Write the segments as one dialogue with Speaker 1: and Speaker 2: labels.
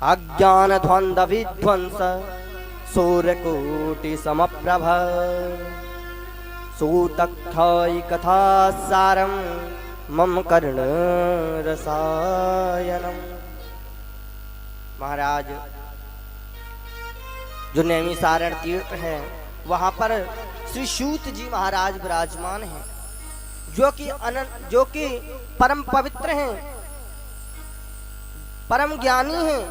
Speaker 1: अज्ञान ध्वंद विध्वंस सूर्यकोटि समप्रभ सूतस्थायि कथा सारम मम कर्ण रसायनम। महाराज जो नैमिषारण्य तीर्थ है वहां पर श्री सूत जी महाराज विराजमान हैं, जो कि परम पवित्र हैं, परम ज्ञानी हैं।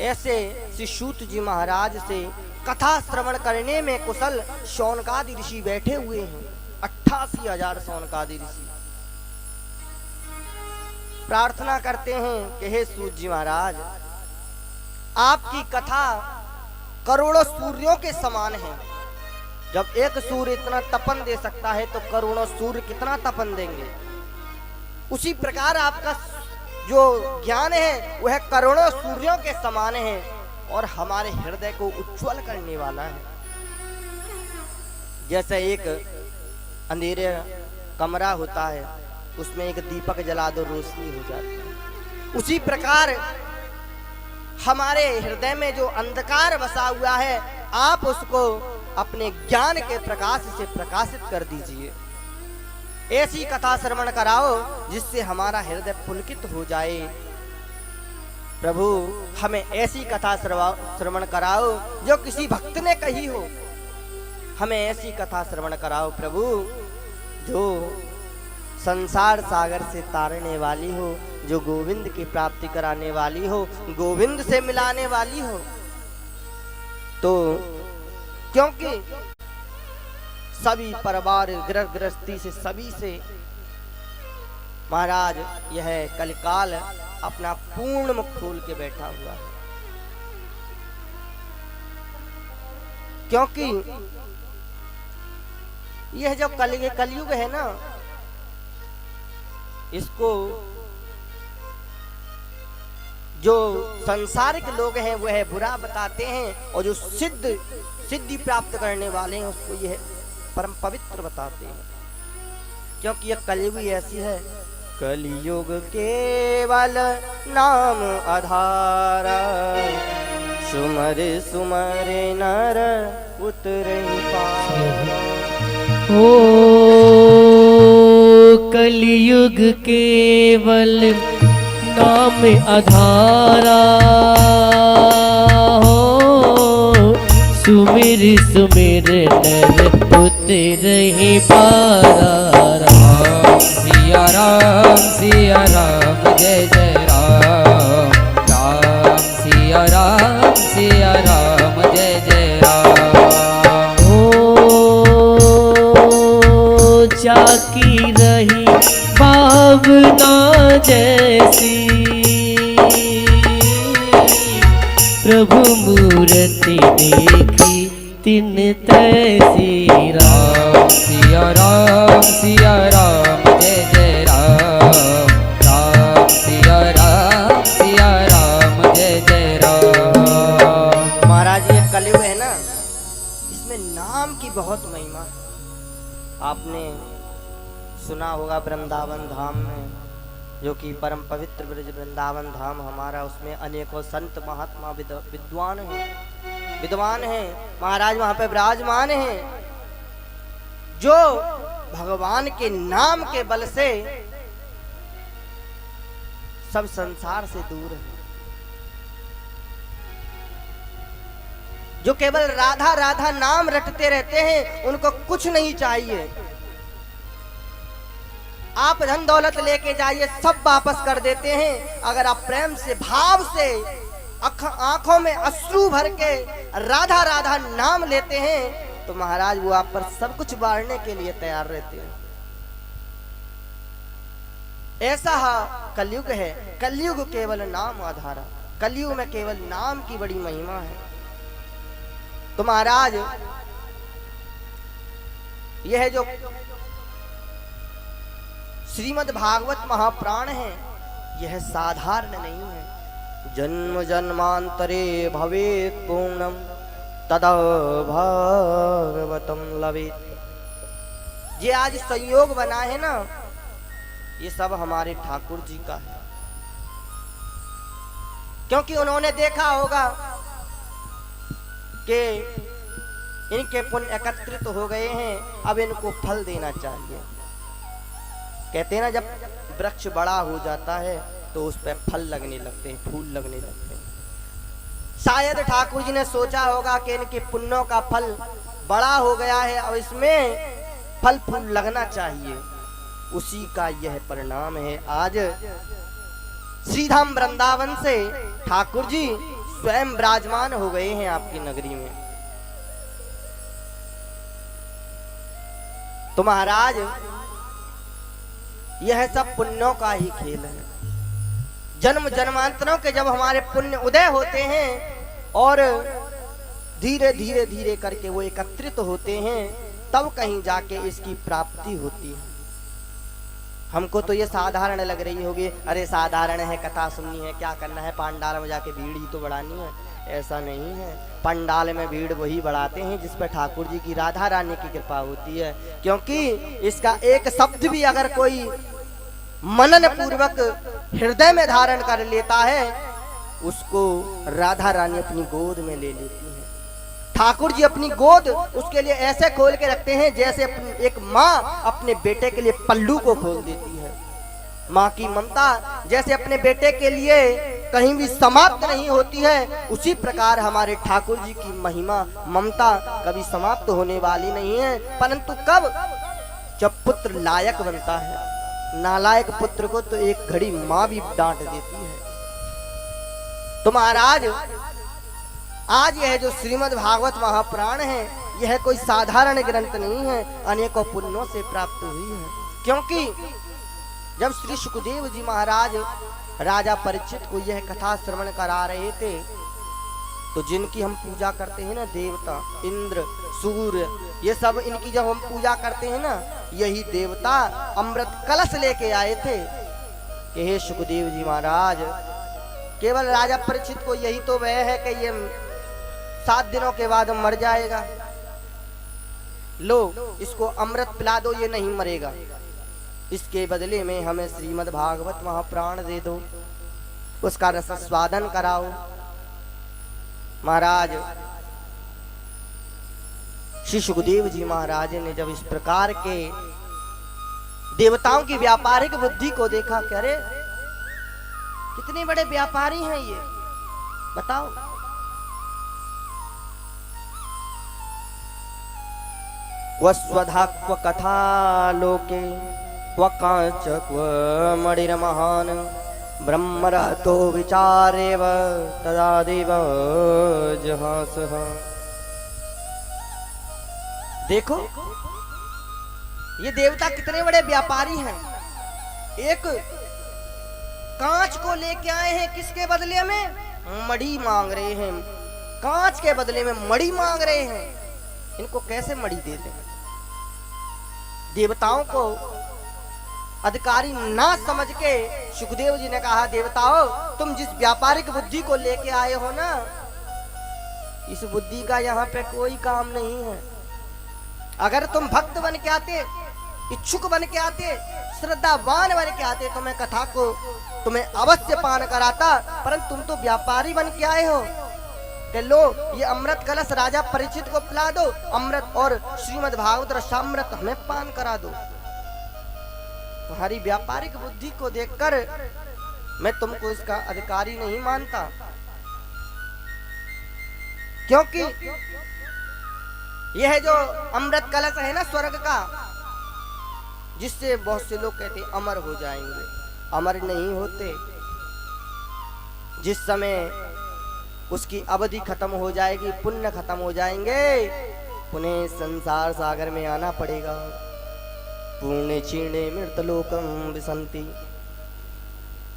Speaker 1: ऐसे श्री सूत जी महाराज से कथा श्रवण करने में कुशल शौनकादि ऋषि बैठे हुए हैं। 88,000 शौनकादि ऋषि प्रार्थना करते हैं कि हे सूत जी महाराज, आपकी कथा करोड़ों सूर्यों के समान है। जब एक सूर्य इतना तपन दे सकता है तो करोड़ों सूर्य कितना तपन देंगे। उसी प्रकार आपका जो ज्ञान है वह करोड़ों सूर्यों के समान है और हमारे हृदय को उज्जवल करने वाला है। जैसे एक अंधेरे कमरा होता है, उसमें एक दीपक जला दो रोशनी हो जाती है। उसी प्रकार हमारे हृदय में जो अंधकार बसा हुआ है, आप उसको अपने ज्ञान के प्रकाश से प्रकाशित कर दीजिए। ऐसी कथा श्रवण कराओ जिससे हमारा हृदय पुलकित हो जाए। प्रभु हमें ऐसी कथा श्रवण कराओ जो किसी भक्त ने कही हो। हमें ऐसी कथा श्रवण कराओ प्रभु जो संसार सागर से तारने वाली हो, जो गोविंद की प्राप्ति कराने वाली हो, गोविंद से मिलाने वाली हो। तो क्योंकि सभी परिवार गृहस्थी से सभी से महाराज यह कलिकाल अपना पूर्ण मुख खोल के बैठा हुआ है। क्योंकि यह जो कलयुग है ना, इसको जो संसारिक लोग हैं वह बुरा बताते हैं और जो सिद्धि प्राप्त करने वाले हैं उसको यह परम पवित्र बताते हैं। क्योंकि यह कलयुग ऐसी है, कलयुग केवल नाम आधारा, सुमर सुमर नर उतरे पार।
Speaker 2: ओ कलयुग केवल नाम आधारा, हो सुमिर सुमिर नर उतरे पार।
Speaker 3: सिया राम जय जय राम, राम सिया राम जय जय राम।
Speaker 2: ओ जाकी रही भावना जैसी, प्रभु मूर्ति देखी तिन तैसी।
Speaker 3: राम सिया राम जय जय राम, राम सिया राम जय जय राम।
Speaker 1: महाराज ये कलयुग है ना, इसमें नाम की बहुत महिमा है। आपने सुना होगा वृंदावन धाम में, जो कि परम पवित्र ब्रज वृंदावन धाम हमारा, उसमें अनेकों संत महात्मा विद्वान हैं महाराज वहां पे विराजमान हैं, जो भगवान के नाम के बल से सब संसार से दूर है, जो केवल राधा राधा नाम रटते रहते हैं, उनको कुछ नहीं चाहिए। आप धन दौलत लेके जाइए, सब वापस कर देते हैं। अगर आप प्रेम से भाव से आंखों में अश्रु भर के राधा राधा नाम लेते हैं तो महाराज वो आप पर सब कुछ बांटने के लिए तैयार रहते हैं। ऐसा कलयुग है, कलयुग केवल नाम आधारा। कलयुग में केवल नाम की बड़ी महिमा है। तो महाराज यह जो श्रीमद् भागवत महाप्राण है, यह साधारण नहीं है। जन्म जन्मांतरे भवेत् पूर्णम तदा भागवतम लवेत्। ये आज संयोग बना है ना, ये सब हमारे ठाकुर जी का है। क्योंकि उन्होंने देखा होगा कि इनके पुण्य एकत्रित हो गए हैं, अब इनको फल देना चाहिए। कहते हैं ना, जब वृक्ष बड़ा हो जाता है तो उस पर फल लगने लगते हैं, फूल लगने लगते हैं। शायद ठाकुर जी ने सोचा होगा कि इनके पुण्यों का फल बड़ा हो गया है, अब इसमें फल फूल लगना चाहिए। उसी का यह परिणाम है। आज श्रीधाम वृंदावन से ठाकुर जी स्वयं विराजमान हो गए हैं आपकी नगरी में। तो महाराज, यह सब पुण्यों का ही खेल है। जन्म जन्मांतरों के जब हमारे पुण्य उदय होते हैं और धीरे धीरे धीरे करके वो एकत्रित होते हैं, तब कहीं जाके इसकी प्राप्ति होती है। हमको तो ये साधारण लग रही होगी, अरे साधारण है, कथा सुननी है, क्या करना है, पंडाल में जाके भीड़ ही तो बढ़ानी है। ऐसा नहीं है। पंडाल में भीड़ वही बढ़ाते हैं जिस पर ठाकुर जी की, राधा रानी की कृपा होती है। क्योंकि इसका एक शब्द भी अगर कोई मनन पूर्वक हृदय में धारण कर लेता है, उसको राधा रानी अपनी गोद में ले लेती है। ठाकुर जी अपनी गोद उसके लिए ऐसे खोल के रखते हैं जैसे एक माँ अपने बेटे के लिए पल्लू को खोल देती है। माँ की ममता जैसे अपने बेटे के लिए कहीं भी समाप्त नहीं होती है, उसी प्रकार हमारे ठाकुर जी की महिमा ममता कभी समाप्त होने वाली नहीं है। परंतु कब? जब पुत्र लायक बनता है। नालायक पुत्र को तो एक घड़ी माँ भी डांट देती है। तो महाराज, आज यह जो श्रीमद् भागवत महापुराण है, यह कोई साधारण ग्रंथ नहीं है, अनेकों पुण्यों से प्राप्त हुई है। क्योंकि जब श्री सुखदेव जी महाराज राजा परीक्षित को यह कथा श्रवण करा रहे थे, तो जिनकी हम पूजा करते हैं ना, देवता इंद्र सूर्य, ये सब इनकी जब हम पूजा करते हैं ना, यही देवता अमृत कलश लेके आए थे कि हे सुखदेव जी महाराज, केवल राजा परीक्षित को यही तो वह है कि ये 7 दिनों के बाद मर जाएगा, लो इसको अमृत पिला दो, ये नहीं मरेगा। इसके बदले में हमें श्रीमद् भागवत महापुराण दे दो, उसका रस स्वादन कराओ। महाराज, श्री सुखदेव जी महाराज ने जब इस प्रकार के देवताओं की व्यापारिक बुद्धि को देखा, कह रहे कितने बड़े व्यापारी हैं ये, बताओ। वस्वधा कथा लोके क्वकांच क्व मणिर्महान ब्रह्मरतो विचारेव तदा देव जहासः। देखो ये देवता कितने बड़े व्यापारी हैं। एक कांच को लेके आए हैं, किसके बदले में? मणि मांग रहे हैं। कांच के बदले में मणि मांग रहे हैं। इनको कैसे मणि दे दें? देवताओं को अधिकारी ना समझ के सुखदेव जी ने कहा, देवताओं तुम जिस व्यापारिक बुद्धि को लेके आए हो ना, इस बुद्धि का यहाँ पे कोई काम नहीं है। अगर तुम भक्त बन के आते, इच्छुक बन के आते, श्रद्धावान बन के आते, तो मैं कथा को तुम्हें अवश्य पान कराता, परंतु तुम तो व्यापारी बन के आए हो कि लो ये अमृत कलश राजा परीक्षित को पिला दो, अमृत और श्रीमद् भागवत रसामृत हमें पान करा दो। तुम्हारी व्यापारिक बुद्धि को देखकर मैं तुमको इसका अधिकारी नहीं मानता, क्योंकि यह जो अमृत कलश है ना स्वर्ग का, जिससे बहुत से लोग कहते अमर हो जाएंगे, अमर नहीं होते। जिस समय उसकी अवधि खत्म हो जाएगी, पुण्य खत्म हो जाएंगे, पुनः संसार सागर में आना पड़ेगा। पूर्ण क्षीणे मृतलोकम विसंति।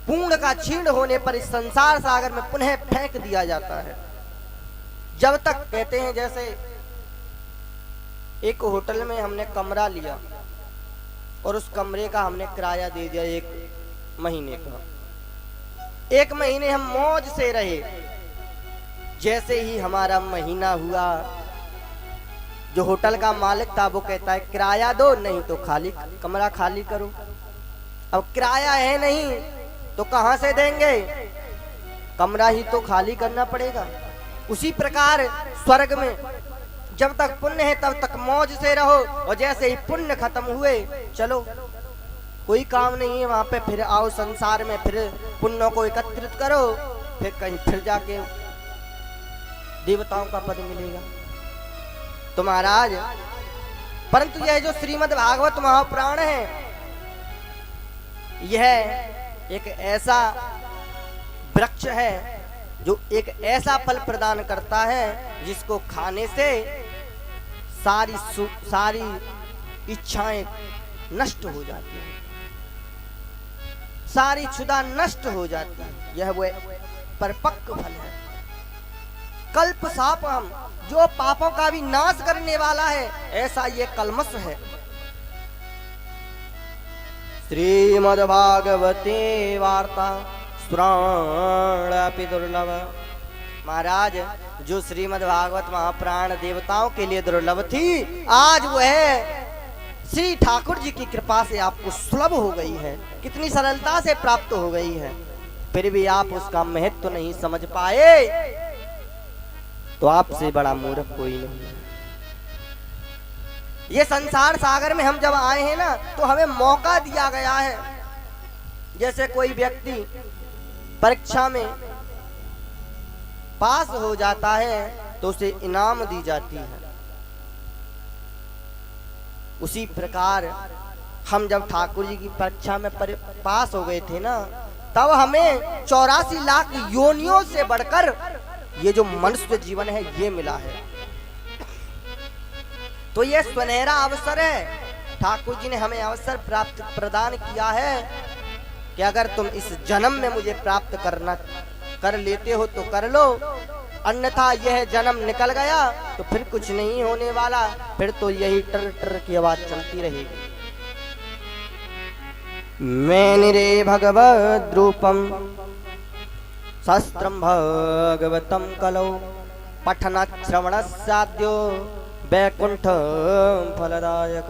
Speaker 1: पूर्ण का क्षीण होने पर इस संसार सागर में पुनः फेंक दिया जाता है। जब तक कहते हैं, जैसे एक होटल में हमने कमरा लिया और उस कमरे का हमने किराया दे दिया 1 महीने का। 1 महीने हम मौज से रहे। जैसे ही हमारा महीना हुआ, जो होटल का मालिक था वो कहता है किराया दो, नहीं तो खाली कमरा खाली करो। अब किराया है नहीं तो कहां से देंगे? कमरा ही तो खाली करना पड़ेगा। उसी प्रकार स्वर्ग में जब तक पुण्य है तब तक मौज से रहो, और जैसे ही पुण्य खत्म हुए चलो, कोई काम नहीं है वहां पे, फिर आओ संसार में, फिर पुण्यों को एकत्रित करो, फिर कहीं फिर जाके देवताओं का पद मिलेगा। तो महाराज, परंतु यह जो श्रीमद् भागवत महापुराण है, यह एक ऐसा वृक्ष है जो एक ऐसा फल प्रदान करता है जिसको खाने से सारी इच्छाएं नष्ट हो जाती हैं, सारी क्षुधा नष्ट हो जाती है। यह वो परिपक्व फल है। कल्प सापम, जो पापों का भी नाश करने वाला है, ऐसा ये कलमस है। श्रीमद्भागवते वार्ता श्रवणापि दुर्लभ। महाराज, जो श्रीमद् भागवत महापुराण देवताओं के लिए दुर्लभ थी, आज वह श्री ठाकुर जी की कृपा से आपको सुलभ हो गई है, कितनी सरलता से प्राप्त हो गई है। फिर भी आप उसका महत्व नहीं समझ पाए, तो आपसे बड़ा मूर्ख कोई नहीं है। ये संसार सागर में हम जब आए हैं ना, तो हमें मौका दिया गया है। जैसे कोई व्यक्ति परीक्षा में पास हो जाता है तो उसे इनाम दी जाती है, उसी प्रकार हम जब ठाकुर जी की परीक्षा में पास हो गए थे ना, तब हमें 84 लाख योनियों से बढ़कर ये जो मनुष्य जीवन है ये मिला है। तो ये सुनहरा अवसर है। ठाकुर जी ने हमें अवसर प्राप्त प्रदान किया है कि अगर तुम इस जन्म में मुझे प्राप्त कर लेते हो तो कर लो, अन्यथा यह जन्म निकल गया तो फिर कुछ नहीं होने वाला, फिर तो यही टर टर की आवाज चलती रहेगी। मैनिरे भगवद रूपम शस्त्रम भगवतम कलौ पठन श्रवण साध्यो वैकुंठ फलदायक।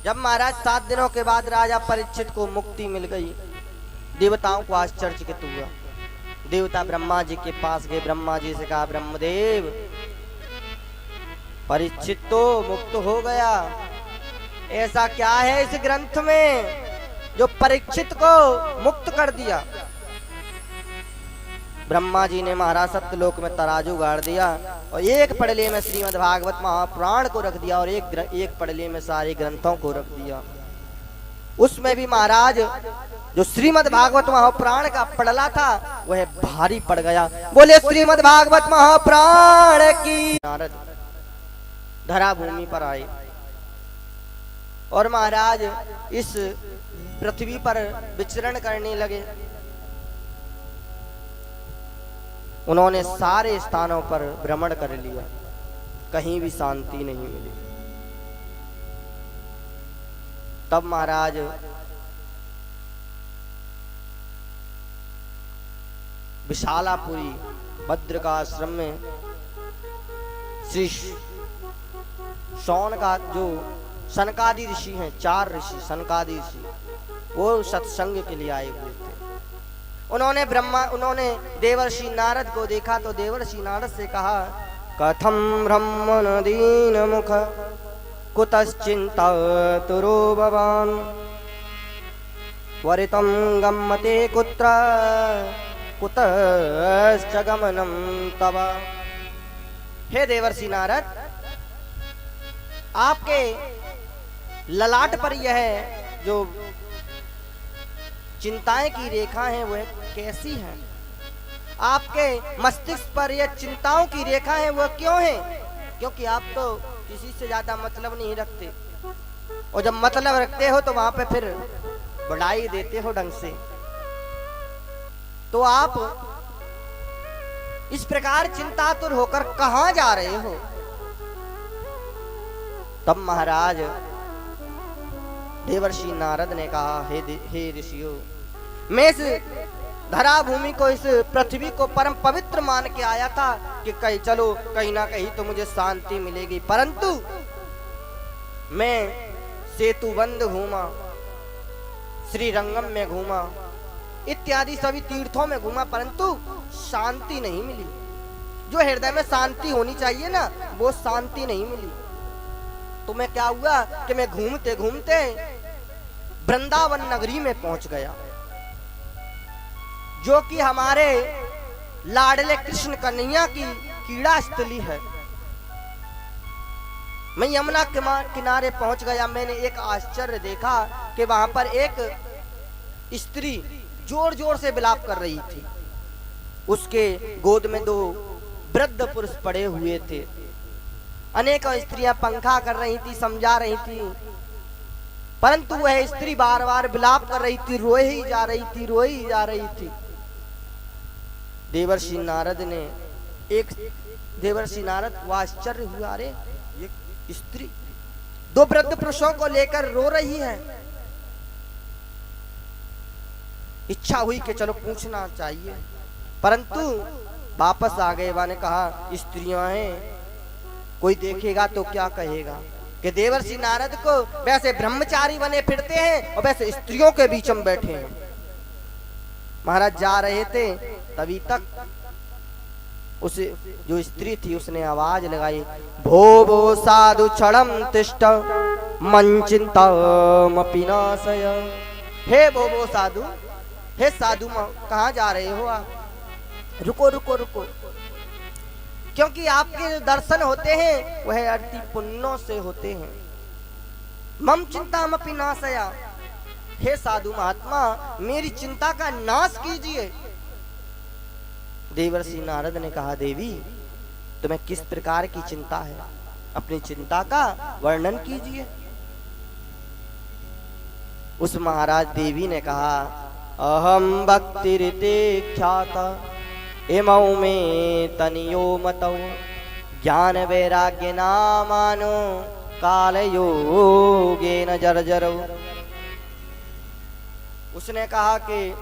Speaker 1: जब महाराज 7 दिनों के बाद राजा परीक्षित को मुक्ति मिल गई, देवताओं को आश्चर्यचकित हुआ। देवता ब्रह्मा जी के पास गए, ब्रह्मा जी से कहा, ब्रह्मदेव, परीक्षित तो मुक्त हो गया, ऐसा क्या है इस ग्रंथ में जो परीक्षित को मुक्त कर दिया? ब्रह्मा जी ने महाराज सत्यलोक में तराजू गाड़ दिया और एक पड़ले में श्रीमद् भागवत महापुराण को रख दिया और एक पड़ले में सारे ग्रंथों को रख दिया। उसमें भी महाराज जो श्रीमद् भागवत महापुराण का पड़ला था वह भारी पड़ गया। बोले श्रीमद् भागवत महापुराण की। नारद धरा भूमि पर आए और महाराज इस पृथ्वी पर विचरण करने लगे। उन्होंने सारे स्थानों पर भ्रमण कर लिया, कहीं भी शांति नहीं मिली। तब महाराज विशालापुरी भद्र का आश्रम में श्री शौन का जो सनकादि ऋषि हैं, 4 ऋषि सनकादि ऋषि, वो सत्संग के लिए आए हुए थे। उन्होंने देवर्षि नारद को देखा तो देवर्षि नारद से कहा, कथम ब्रह्मण दीन मुख कुतश्चिंता तुरो भवान वरितम गम्मते कुत्र कुतश्च गमनम तव। हे देवर्षि नारद, आपके ललाट पर यह जो चिंताएं की रेखा है वह कैसी है? आपके मस्तिष्क पर यह चिंताओं की रेखा है वह क्यों है? क्योंकि आप तो किसी से ज्यादा मतलब नहीं रखते, और जब मतलब रखते हो तो वहां पे फिर बढ़ाई देते हो ढंग से। तो आप इस प्रकार चिंतातुर होकर कहां जा रहे हो? तब महाराज देवर्षि नारद ने कहा, हे ऋषियों, मैं इस धरा भूमि को, इस पृथ्वी को परम पवित्र मान के आया था कि चलो कहीं ना कहीं तो मुझे शांति मिलेगी, परंतु मैं सेतुबंध घूमा, श्री रंगम में घूमा, इत्यादि सभी तीर्थों में घूमा, परंतु शांति नहीं मिली। जो हृदय में शांति होनी चाहिए ना, वो शांति नहीं मिली। तो मैं क्या हुआ कि मैं घूमते घूमते वृंदावन नगरी में पहुंच गया, जो कि हमारे लाडले कृष्ण कन्हैया की क्रीड़ा स्थली है। मैं यमुना किनारे पहुंच गया। मैंने एक आश्चर्य देखा कि वहां पर एक स्त्री जोर जोर से विलाप कर रही थी। उसके गोद में 2 वृद्ध पुरुष पड़े हुए थे। अनेक स्त्रियां पंखा कर रही थी, समझा रही थी, परंतु वह स्त्री बार बार विलाप कर रही थी, रोए ही जा रही थी, रोए ही जा रही थी। देवर्षि नारद को आश्चर्य हुआ, अरे ये स्त्री 2 वृद्ध पुरुषों को लेकर रो रही है। इच्छा हुई कि चलो पूछना चाहिए, परंतु वापस आ गए। ने कहा स्त्रियां हैं, कोई देखेगा तो क्या कहेगा कि देवर्षि नारद को वैसे ब्रह्मचारी बने फिरते हैं और वैसे स्त्रियों के बीच में बैठे हैं। महाराज जा रहे थे, तभी तक उस जो स्त्री थी उसने आवाज लगाई, भो भो साधु क्षणम तिष्ठ मन चिंतामपि नाशय। हे भो भो साधु, हे साधु कहाँ जा रहे हो आप? रुको रुको रुको, क्योंकि आपके जो दर्शन होते हैं वह अति पुण्यों से होते हैं। मम चिंतामपि नाशया, हे साधु महात्मा मेरी चिंता का नाश कीजिए। देवर्षि नारद ने कहा, देवी तुम्हें किस प्रकार की चिंता है, अपनी चिंता का वर्णन कीजिए। उस महाराज देवी ने कहा, अहम भक्ति रीते ख्याता इमौ में तनियो मतौ ज्ञान वैराग्य नामानो काल योगे न जर्जरौ। उसने कहा कि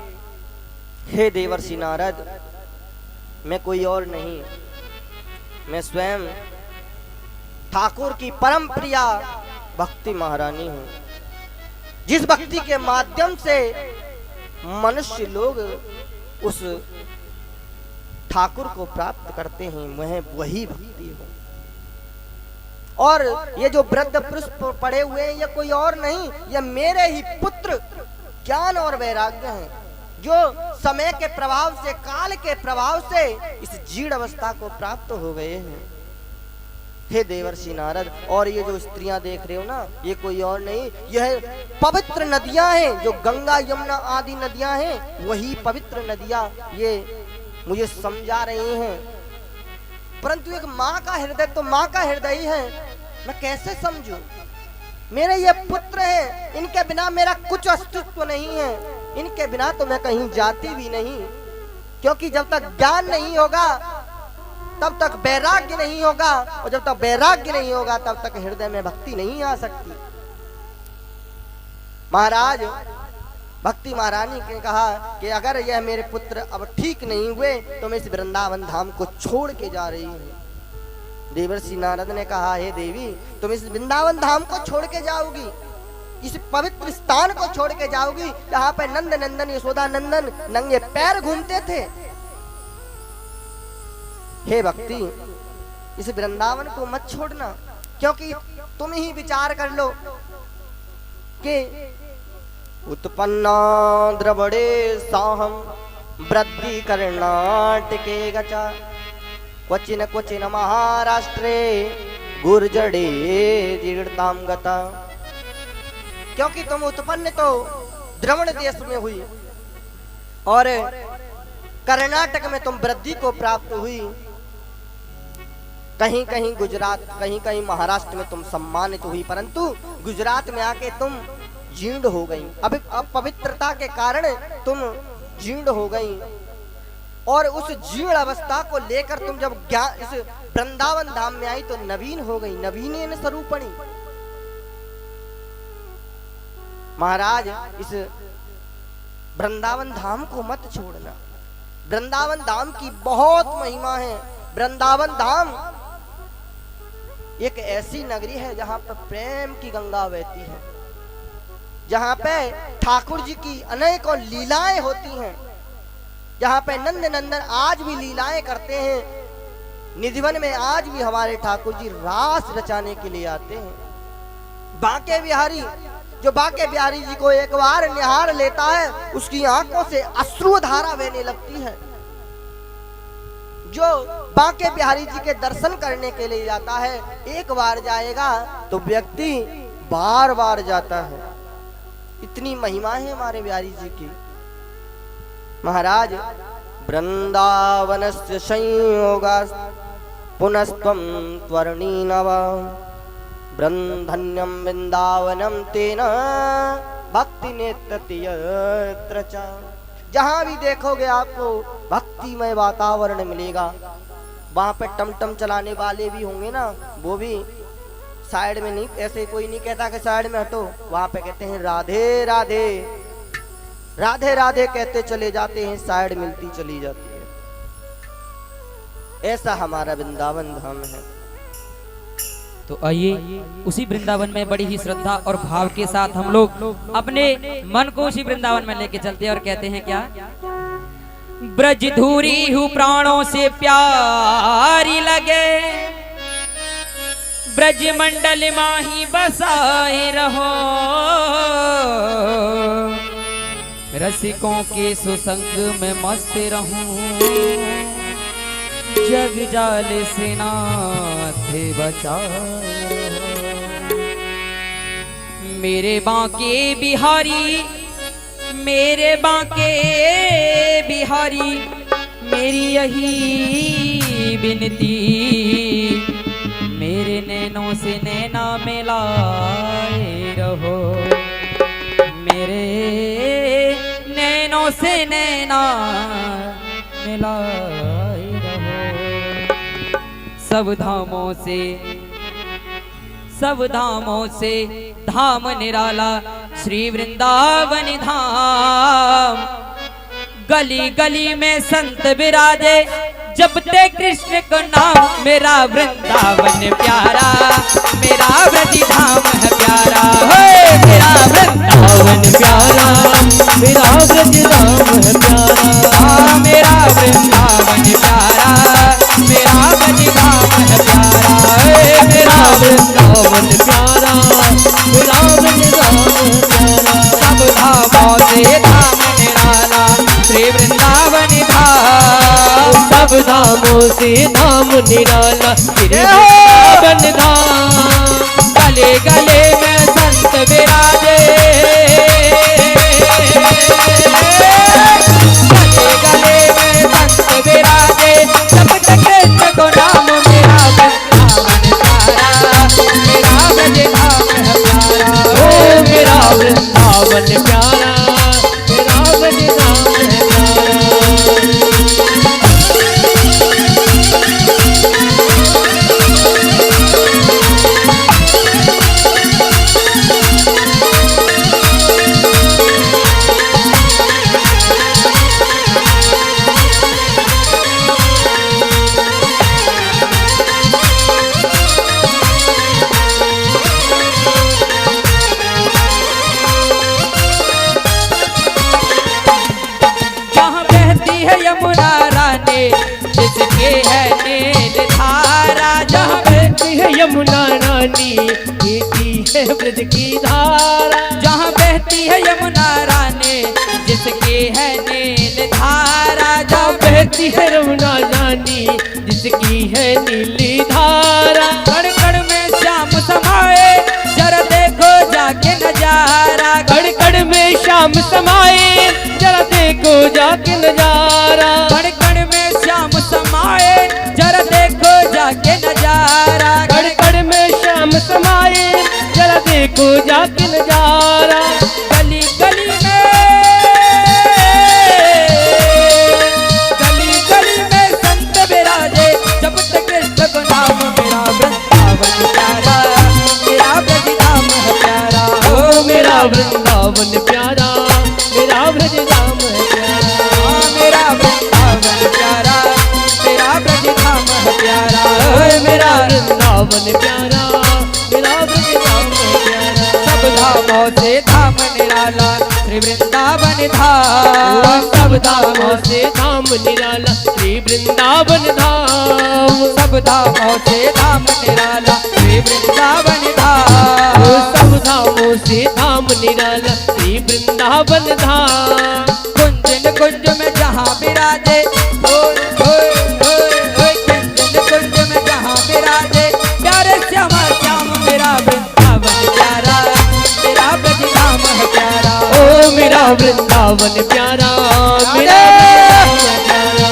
Speaker 1: हे देवर्षि नारद, मैं कोई और नहीं, मैं स्वयं ठाकुर की परम प्रिया भक्ति महारानी हूँ, जिस भक्ति के माध्यम से मनुष्य लोग उस ठाकुर को प्राप्त करते हैं, वह वही भक्ति है। और ये जो वृद्ध पुरुष पड़े हुए हैं, ये कोई और नहीं, ये मेरे ही पुत्र ज्ञान और वैराग्य हैं, जो समय के प्रभाव से, काल के प्रभाव से इस जीर्ण अवस्था को प्राप्त हो गए हैं। हे देवर्षि नारद, और ये जो स्त्रियां देख रहे हो ना, ये कोई और नहीं, यह पवित्र नदियां हैं, जो गंगा यमुना आदि नदियां हैं, वही पवित्र नदियां ये मुझे समझा रही हैं। परंतु एक माँ का हृदय तो माँ का हृदय ही है, मैं कैसे समझूं? मेरे ये पुत्र हैं, इनके बिना मेरा कुछ अस्तित्व नहीं है, इनके बिना तो मैं कहीं जाती भी नहीं, क्योंकि जब तक ज्ञान नहीं होगा तब तक वैराग्य नहीं होगा, और जब तक वैराग्य नहीं होगा तब तक हृदय में भक्ति नहीं आ सकती। महाराज भक्ति महारानी ने कहा कि अगर यह मेरे पुत्र अब ठीक नहीं हुए तो मैं इस वृंदावन धाम को छोड़ के जा रही हूँ। देवर्षि नारद ने कहा, हे देवी तुम इस वृंदावन धाम को छोड़ के जाओगी, इस पवित्र स्थान को छोड़ के जाओगी जहाँ पर नंद नंदन यशोदा नंदन नंगे पैर घूमते थे। हे भक्ति, इस वृंदावन को मत छोड़ना, क्योंकि तुम ही विचार कर लो कि उत्पन्ना द्रवड़े साहम वृद्धि कर्नाटके गचा क्वचिन क्वचिन महाराष्ट्रे गुर्जड़े जीर्णताम गता। क्योंकि तुम उत्पन्न तो द्रवण देश में हुई और कर्नाटक में तुम वृद्धि को प्राप्त हुई, कहीं कहीं गुजरात, कहीं कहीं महाराष्ट्र में तुम सम्मानित हुई, परंतु गुजरात में आके तुम जीर्ण हो गई। अब अपवित्रता के कारण तुम जीर्ण हो गई, और उस जीर्ण अवस्था को लेकर तुम जब इस वृंदावन धाम में आई तो नवीन हो गई, नवीन स्वरूपणी। महाराज इस वृंदावन धाम को मत छोड़ना, वृंदावन धाम की बहुत महिमा है। वृंदावन धाम एक ऐसी नगरी है जहां पर प्रेम की गंगा बहती है, जहाँ पे ठाकुर जी की अनेकों लीलाएं होती हैं, जहाँ पे नंद नंदन आज भी लीलाएं करते हैं। निधिवन में आज भी हमारे ठाकुर जी रास रचाने के लिए आते हैं। बांके बिहारी, जो बांके बिहारी जी को एक बार निहार लेता है, उसकी आंखों से अश्रु धारा बहने लगती है। जो बांके बिहारी जी के दर्शन करने के लिए जाता है, एक बार जाएगा तो व्यक्ति बार बार जाता है। इतनी महिमा है हमारे बिहारी जी की। महाराज, वृंदावनस्य संयोगात् पुनस्त्वं त्वर्णीनव बृंधन्यं वृंदावनम तेन भक्ति नेत्रति यत्र च। जहाँ भी देखोगे आपको भक्तिमय वातावरण मिलेगा। वहाँ पे टमटम चलाने वाले भी होंगे ना, वो भी साइड में नहीं, ऐसे कोई नहीं कहता कि साइड में हटो, वहाँ पे कहते हैं राधे राधे राधे राधे कहते चले जाते हैं, साइड मिलती चली जाती है। ऐसा हमारा वृंदावन धाम है।
Speaker 3: तो आइए उसी वृंदावन में बड़ी ही श्रद्धा और भाव के साथ हम लोग अपने मन को उसी वृंदावन में लेके चलते हैं और कहते हैं क्या, ब्रज धूरी हूँ प्राणों से प्यारी लगे, ब्रज मंडल माही बसाए रहो, रसिकों के सुसंग में मस्त रहूं, जग जाल से नाथ बचाए रहो। मेरे बांके बिहारी, मेरे बांके बिहारी, मेरी यही विनती, मेरे नैनों से नैना मिलाए रहो, मेरे नैनों से नैना मिलाए रहो। सब धामों से धाम निराला श्री वृंदावन धाम। गली गली में संत विराजे जपते कृष्ण को नाम। मेरा वृंदावन प्यारा, मेरा ब्रज धाम है प्यारा, मेरा वृंदावन प्यारा, मेरा ब्रज धाम है प्यारा, मेरा वृंदावन प्यारा, मेरा ब्रज धाम है प्यारा, मेरा वृंदावन प्यारा, मेरा ब्रज धाम है प्यारा। सब धामों से धाम निराला श्री वृंदावन धाम।
Speaker 2: सब धामों से धाम निराला श्री वृंदावन धाम।
Speaker 3: गले गले में संत विराजे, गले गले में संत विराजे, जपते कृष्ण को नाम। मेरा वृंदावन प्यारा, मेरा ब्रज धाम है प्यारा,
Speaker 2: ओ मेरा वृंदावन प्यारा, मेरा ब्रज धाम है प्यारा।
Speaker 3: जिसके है नील धारा, जहाँ
Speaker 2: बहती है यमुना रानी, बेटी है ब्रज की धारा।
Speaker 3: जहाँ बहती है यमुना रानी, जिसके है नील धारा, जहाँ
Speaker 2: बहती है यमुना रानी, जिसकी है नीली धारा।
Speaker 3: कण कण में श्याम समाए, जरा देखो जाके नजारा।
Speaker 2: कण कण में श्याम समाए, जरा देखो जाके नजारा।
Speaker 3: कण कण में श्याम समाए, जरा देखो जाके नजारा।
Speaker 2: कण कण में श्याम समाए, जरा देखो जाके नजारा।
Speaker 3: गली गली में, गली गली में संत विराजे, जपते कृष्ण को नाम। मेरा वृंदावन प्यारा, मेरा ब्रज धाम है प्यारा,
Speaker 2: ओ मेरा वृंदावन प्यारा, मेरा ब्रज धाम है प्यारा।
Speaker 3: मेरा वृंदावन प्यारा, मेरा ब्रज धाम है प्यारा,
Speaker 2: मेरा वृंदावन प्यारा, मेरा ब्रज धाम है प्यारा।
Speaker 3: सब धामों से धाम निराला श्री वृंदावन धाम।
Speaker 2: सब धामों से धाम निराला श्री वृंदावन धाम।
Speaker 3: सब धामों से धाम निराला श्री वृंदावन धाम।
Speaker 2: सब धामों से धाम निराला श्री वृंदावन धाम।
Speaker 3: कुंजन कुंज में जहाँ विराजे कुंज में जहाँ विराजे प्यारे श्यामा श्याम मेरा वृंदावन प्यारा मेरा ब्रज धाम है प्यारा।
Speaker 2: ओ मेरा वृंदावन प्यारा मेरा वृंदावन प्यारा।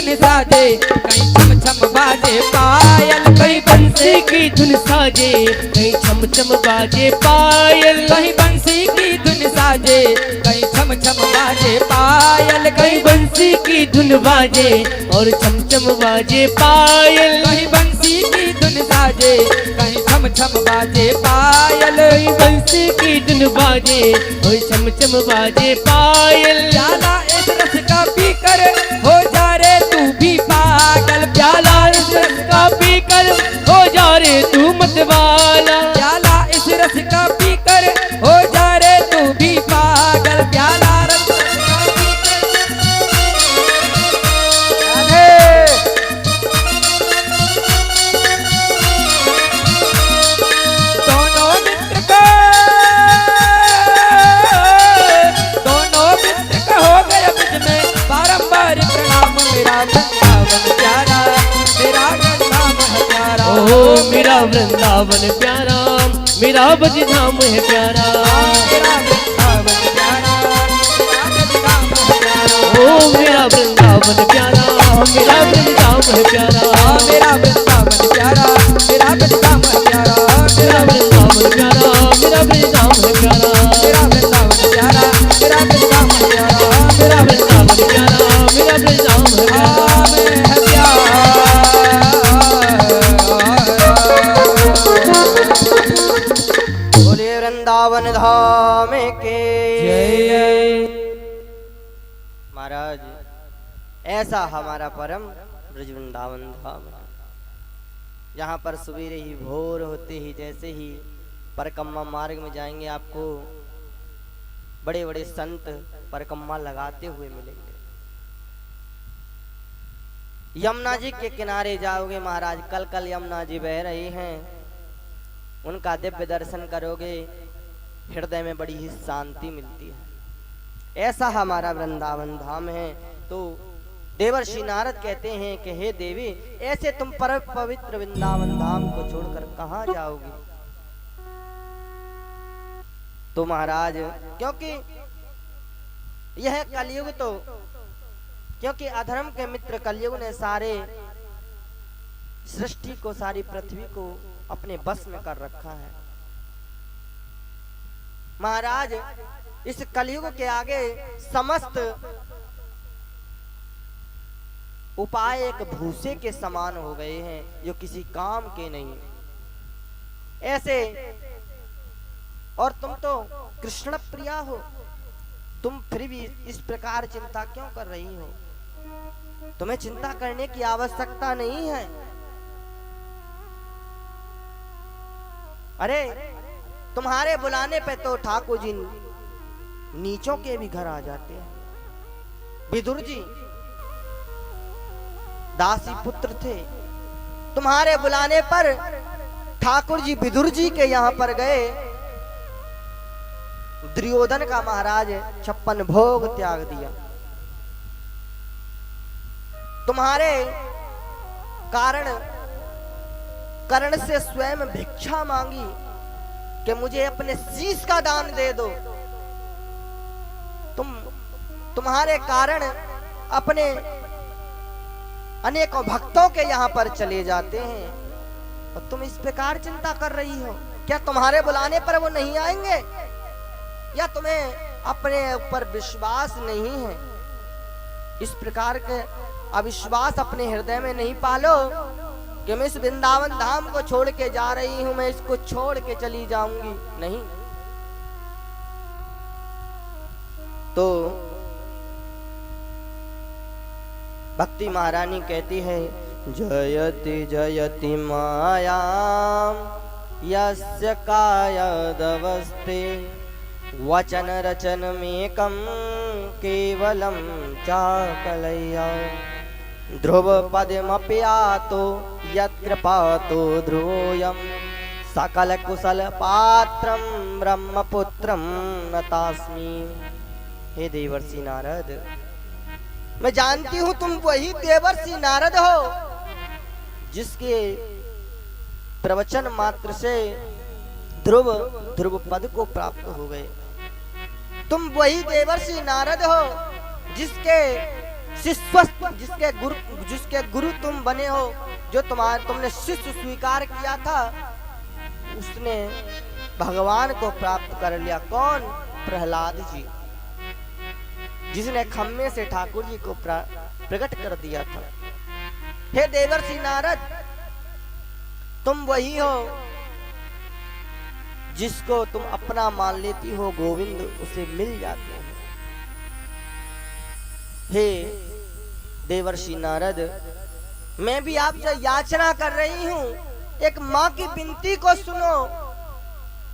Speaker 3: साजे कहीं छम छम बाजे पायल।
Speaker 2: कहीं बंसी की धुन साजे कहीं छम छम बाजे पायल।
Speaker 3: कहीं बंसी की धुन साजे कहीं छम छम बाजे पायल।
Speaker 2: कहीं बंसी की धुन बाजे और छम छम बाजे पायल।
Speaker 3: कहीं बंसी की धुन साजे कहीं छम छम बाजे पायल।
Speaker 2: कहीं बंसी की धुन बाजे और छम छम बाजे पायल।
Speaker 3: प्याला इस रस का पीकर हो जा रे तू भी पागल।
Speaker 2: प्याला इस रस का पीकर हो जा रे तू मतवाला।
Speaker 3: प्याला इस रस का पीकर हो जा रे तू भी पागल। प्याला रस का दोनों मित्र का हो गया मुझ में बारंबार प्रणाम। मेरा वृंदावन प्यारा मेरा वृंदावन है प्यारा।
Speaker 2: ओ मेरा वृंदावन प्यारा मेरा ब्रज धाम है प्यारा।
Speaker 3: मेरा वृंदावन प्यारा मेरा वृंदावन है प्यारा।
Speaker 2: ओ मेरा वृंदावन प्यारा मेरा ब्रज धाम है प्यारा।
Speaker 3: मेरा वृंदावन प्यारा मेरा वृंदावन है प्यारा।
Speaker 2: मेरा वृंदावन प्यारा मेरा ब्रज धाम है प्यारा।
Speaker 3: मेरा वृंदावन प्यारा मेरा वृंदावन है प्यारा।
Speaker 2: मेरा वृंदावन प्यारा मेरा ब्रज धाम है प्यारा।
Speaker 1: बोले वृंदावन धाम के महाराज। ऐसा हमारा परम ब्रज वृंदावन धाम है, यहाँ पर सवेरे ही भोर होते ही जैसे ही परिक्रमा मार्ग में जाएंगे आपको बड़े बड़े संत परिक्रमा लगाते हुए मिलेंगे। यमुना जी के किनारे जाओगे महाराज, कल कल यमुना जी बह रही हैं, उनका दिव्य दर्शन करोगे, हृदय में बड़ी ही शांति मिलती है। ऐसा हमारा वृंदावन धाम है। तो देवर्षि नारद कहते हैं कि हे देवी, ऐसे तुम परम पवित्र वृंदावन धाम को छोड़कर कहाँ जाओगी? तो महाराज क्योंकि यह कलयुग, तो क्योंकि अधर्म के मित्र कलयुग ने सारे सृष्टि को, सारी पृथ्वी को अपने बस में कर रखा है। महाराज इस कलयुग के आगे समस्त उपाय एक भूसे के समान हो गए हैं, जो किसी काम के नहीं। ऐसे और तुम तो कृष्ण प्रिया हो, तुम फिर भी इस प्रकार चिंता क्यों कर रही हो? तुम्हें चिंता करने की आवश्यकता नहीं है। अरे तुम्हारे बुलाने पे तो ठाकुर जी नीचों के भी घर आ जाते हैं। विदुर जी दासी पुत्र थे, तुम्हारे बुलाने पर ठाकुर जी विदुर जी के यहाँ पर गए। दुर्योधन का महाराज 56 भोग त्याग दिया। तुम्हारे कारण कर्ण से स्वयं भिक्षा मांगी कि मुझे अपने शीश का दान दे दो। तुम्हारे कारण अपने अनेकों भक्तों के यहाँ पर चले जाते हैं और तुम इस प्रकार चिंता कर रही हो। क्या तुम्हारे बुलाने पर वो नहीं आएंगे? या तुम्हें अपने ऊपर विश्वास नहीं है, इस प्रकार के अविश्वास अपने हृदय में नहीं पालो कि मैं इस वृंदावन धाम को छोड़ के जा रही हूं, मैं इसको छोड़ के चली जाऊंगी, नहीं। तो भक्ति महारानी कहती है, जयति जयति माया यस्य कायदवस्ते वचन रचनमेकं केवलं चाकलया ध्रुव पदमप्यातो यत्कृपातो ध्रुवोऽयं सकल कुशल पात्रं ब्रह्मपुत्रं नतास्मि। हे देवर्षि नारद, मैं जानती हूं तुम वही देवर्षि नारद हो जिसके प्रवचन मात्र से ध्रुव पद को प्राप्त हो गए। तुम वही देवर्षि नारद हो जिसके जिसके गुरु तुम बने हो, जो तुमने शिष्य स्वीकार किया था, उसने भगवान को प्राप्त कर लिया। कौन? प्रहलाद जी, जिसने खम्मे से ठाकुर जी को प्रकट कर दिया था। हे देवर्षि नारद, तुम वही हो जिसको तुम अपना मान लेती हो, गोविंद उसे मिल जाते हैं। हे देवर्षि नारद, मैं भी आपसे याचना कर रही हूं, एक माँ की विनती को सुनो।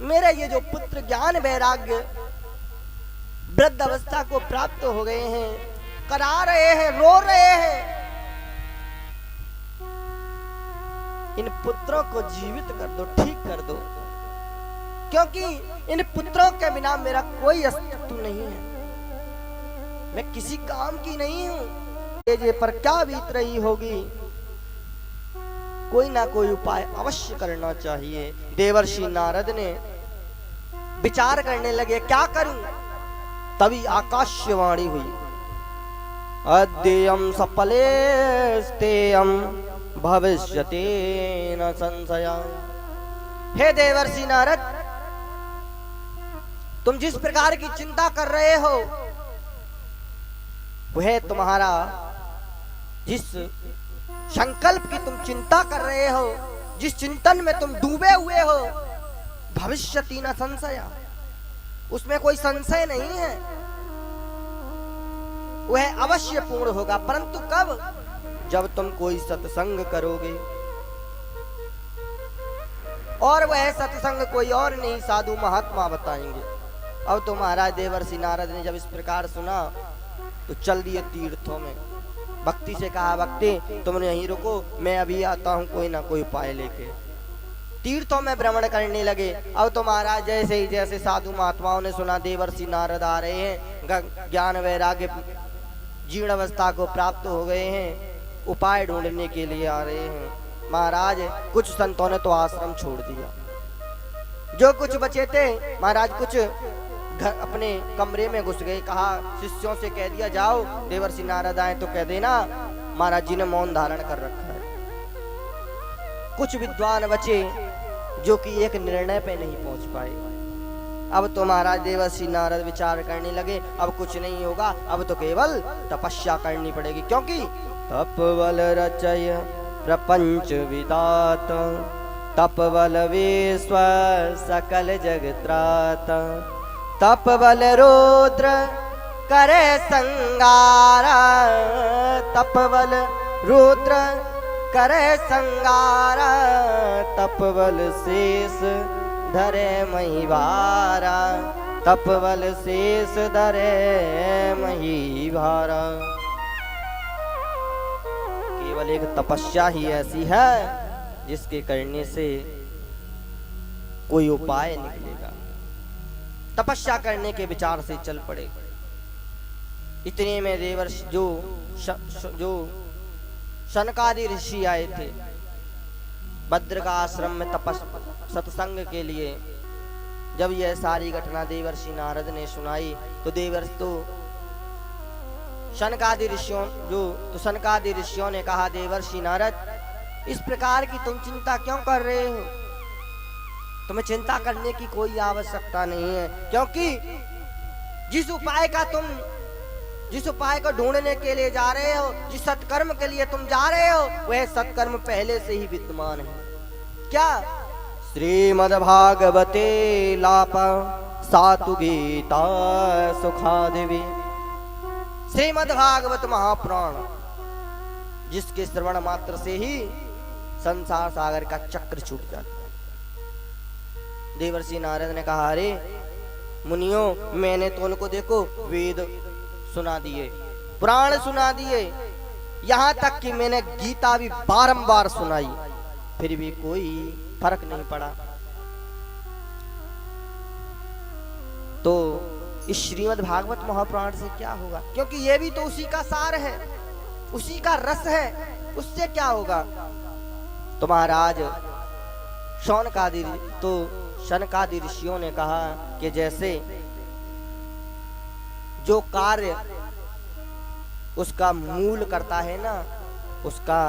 Speaker 1: मेरे ये जो पुत्र ज्ञान वैराग्य वृद्ध अवस्था को प्राप्त हो गए हैं, करा रहे हैं, रो रहे हैं, इन पुत्रों को जीवित कर दो, ठीक कर दो, क्योंकि इन पुत्रों के बिना मेरा कोई अस्तित्व नहीं है, मैं किसी काम की नहीं हूं। ये पर क्या बीत रही होगी, कोई ना कोई उपाय अवश्य करना चाहिए। देवर्षि नारद ने विचार करने लगे, क्या करूं? तभी आकाशवाणी हुई, अद्यं सफलेस्तेयं भविष्यते न संशया। हे देवर्षि नारद, तुम जिस प्रकार की चिंता कर रहे हो, वह तुम्हारा जिस संकल्प की तुम चिंता कर रहे हो, जिस चिंतन में तुम डूबे हुए हो, भविष्यति न संशया, उसमें कोई संशय नहीं है, वह अवश्य पूर्ण होगा। परंतु कब? जब तुम कोई सत्संग करोगे, और वह सत्संग कोई और नहीं, साधु महात्मा बताएंगे। अब तो महाराज देवर्षि नारद ने जब इस प्रकार सुना तो चल दिए तीर्थों में। भक्ति से कहा, भक्ति तुम यहीं रुको, मैं अभी आता हूं कोई ना कोई उपाय लेके। तीर्थों में भ्रमण करने लगे। अब तो महाराज जैसे ही जैसे साधु महात्माओं ने सुना देवर्षि नारद आ रहे हैं, ज्ञान वैराग्य जीर्ण अवस्था को प्राप्त हो गए हैं, उपाय ढूंढने के लिए आ रहे हैं, महाराज कुछ संतों ने तो आश्रम छोड़ दिया। जो कुछ बचे थे महाराज कुछ घर अपने कमरे में घुस गए। कहा, शिष्यों से कह दिया, जाओ देवर्षि नारद आए तो कह देना महाराज जी ने मौन धारण कर रखा है। कुछ विद्वान बचे जो कि एक निर्णय पे नहीं पहुंच पाए। अब तो महाराज देवर्षि नारद विचार करने लगे, अब कुछ नहीं होगा, अब तो केवल तपस्या करनी पड़ेगी, क्योंकि तपबल रचय प्रपंच विदात तपबल विश्व सकल जगत्रात तपबल रुद्र करे संगारा तपबल रुद्र करे संगारा तपबल शेष धरे महिवारा तपबल शेष धरे महिवारा। केवल एक तपस्या ही ऐसी है जिसके करने से कोई उपाय निकलेगा। तपस्या करने के विचार से चल पड़े। इतने में देवर्षि जो शनकादि ऋषि आए थे भद्र का आश्रम में सत्संग के लिए, जब यह सारी घटना देवर्षि नारद ने सुनाई तो शनकादि ऋषियों ने कहा, देवर्षि नारद इस प्रकार की तुम चिंता क्यों कर रहे हो? तुम्हें चिंता करने की कोई आवश्यकता नहीं है, क्योंकि जिस उपाय को ढूंढने के लिए जा रहे हो, जिस सत्कर्म के लिए तुम जा रहे हो, वह सत्कर्म पहले से ही विद्यमान है। क्या? श्रीमद्भागवते लाप सातु गीता सुखादेवी। श्रीमद्भागवत महापुराण, जिसके श्रवण मात्र से ही संसार सागर का चक्र छूट जाता है। देवर्षि नारद ने कहा, अरे मुनियों, मैंने तो उनको देखो वेद सुना दिए, पुराण सुना दिए, यहाँ तक कि मैंने गीता भी बारंबार सुनाई, फिर भी कोई फर्क नहीं पड़ा। तो इस श्रीमद् भागवत महापुराण से क्या होगा? क्योंकि ये भी तो उसी का सार है, उसी का रस है, उससे क्या होगा? तो महाराज शौनकादि ऋषियों ने कहा कि जैसे जो कार्य उसका मूल करता है ना, उसका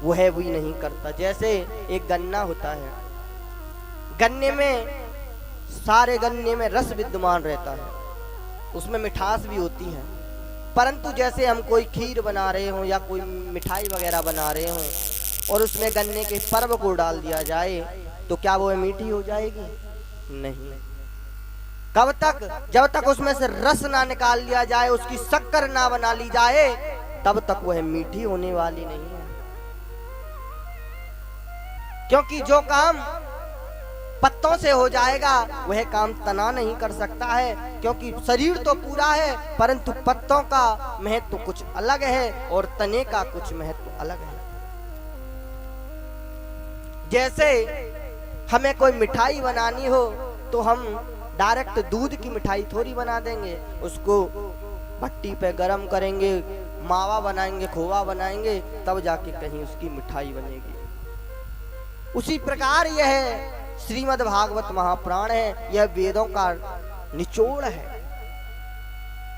Speaker 1: वह भी नहीं करता। जैसे एक गन्ना होता है, गन्ने में, सारे गन्ने में रस विद्यमान रहता है, उसमें मिठास भी होती है, परंतु जैसे हम कोई खीर बना रहे हो या कोई मिठाई वगैरह बना रहे हो और उसमें गन्ने के पर्व को डाल दिया जाए, तो क्या वो मीठी हो जाएगी? नहीं। कब तक? जब तक उसमें से रस ना निकाल लिया जाए, उसकी शक्कर ना बना ली जाए, तब तक वह मीठी होने वाली नहीं है। क्योंकि जो काम पत्तों से हो जाएगा, वह काम तना नहीं कर सकता है। क्योंकि शरीर तो पूरा है, परंतु पत्तों का महत्व कुछ अलग है और तने का कुछ महत्व अलग है। जैसे हमें कोई मिठाई बनानी हो तो हम डायरेक्ट दूध की मिठाई थोड़ी बना देंगे, उसको भट्टी पे गरम करेंगे, मावा बनाएंगे, खोवा बनाएंगे, तब जाके कहीं उसकी मिठाई बनेगी। उसी प्रकार यह श्रीमद् भागवत महापुराण है, यह वेदों का निचोड़ है।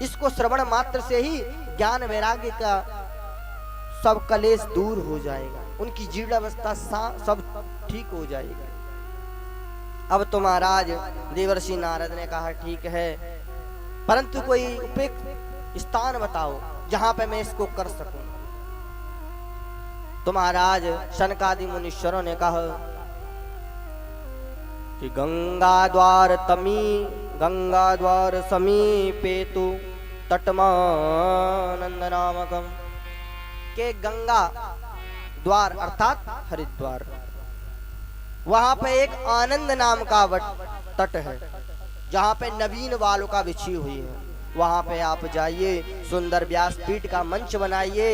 Speaker 1: इसको श्रवण मात्र से ही ज्ञान वैराग्य का सब कलेश दूर हो जाएगा, उनकी जीर्णावस्था सब ठीक हो जाएगी। अब तो महाराज देवर्षि नारद ने कहा, ठीक है, परंतु कोई उपयुक्त स्थान बताओ जहां पे मैं इसको कर सकूं। तो महाराज शनकादि मुनीश्वरों ने कहा कि गंगा द्वार समीपे तु तटमानंद नामकम, के गंगा द्वार अर्थात हरिद्वार, वहां पे एक आनंद नाम का तट है, जहां पे नवीन वालुका बिछी हुई है। वहां पे आप जाइए, सुंदर व्यासपीठ का मंच बनाइए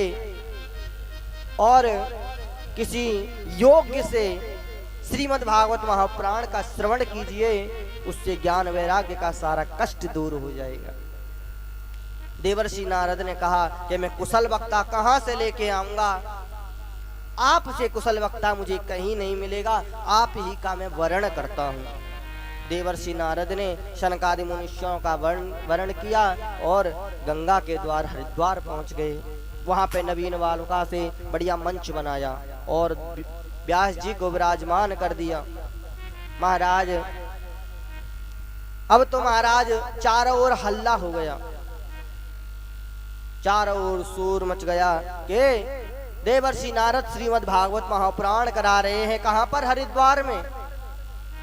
Speaker 1: और किसी योग्य से श्रीमद् भागवत महापुराण का श्रवण कीजिए, उससे ज्ञान वैराग्य का सारा कष्ट दूर हो जाएगा। देवर्षि नारद ने कहा कि मैं कुशल वक्ता कहां से लेके आऊंगा? आपसे कुशल वक्ता मुझे कहीं नहीं मिलेगा, आप ही का मैं वर्ण करता हूँ। देवर्षि नारद ने शनकादि मुनीश्वरों का वर्ण किया और गंगा के द्वार हरिद्वार पहुंच गए। वहां पे नवीन वालुका से बढ़िया मंच बनाया और व्यास जी को विराजमान कर दिया। महाराज अब तो महाराज चारों ओर हल्ला हो गया, चारों ओर शोर मच गया कि देवर्षि नारद श्रीमद् भागवत महापुराण करा रहे हैं। कहां पर? हरिद्वार में।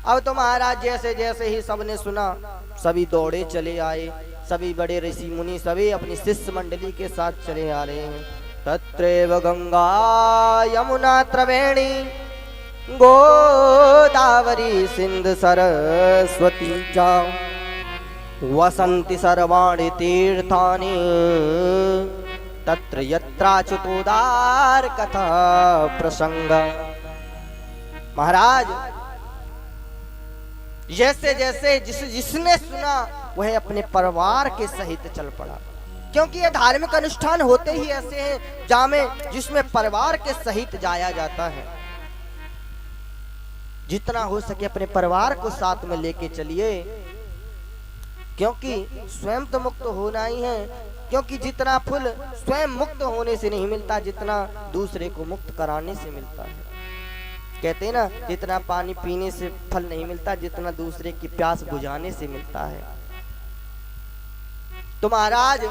Speaker 1: अब तो महाराज जैसे जैसे ही सबने सुना, सभी दौड़े चले आए, सभी बड़े ऋषि मुनि सभी अपनी शिष्य मंडली के साथ चले आ रहे हैं। तत्रैव गंगा यमुना त्रिवेणी गोदावरी सिंधु सरस्वती च वसंति सर्वाणि तीर्थानि तत्र यत्राच्युतोदार कथा प्रसंग। महाराज जैसे जैसे जिसने सुना वह अपने परिवार के सहित चल पड़ा, क्योंकि ये धार्मिक अनुष्ठान होते ही ऐसे हैं जिसमें परिवार के सहित जाया जाता है। जितना हो सके अपने परिवार को साथ में लेके चलिए, क्योंकि स्वयं तो मुक्त होना ही है। क्योंकि जितना फूल स्वयं मुक्त होने से नहीं मिलता, जितना दूसरे को मुक्त कराने से मिलता है। कहते हैं ना, जितना पानी पीने से फल नहीं मिलता, जितना दूसरे की प्यास बुझाने से मिलता है। तो महाराज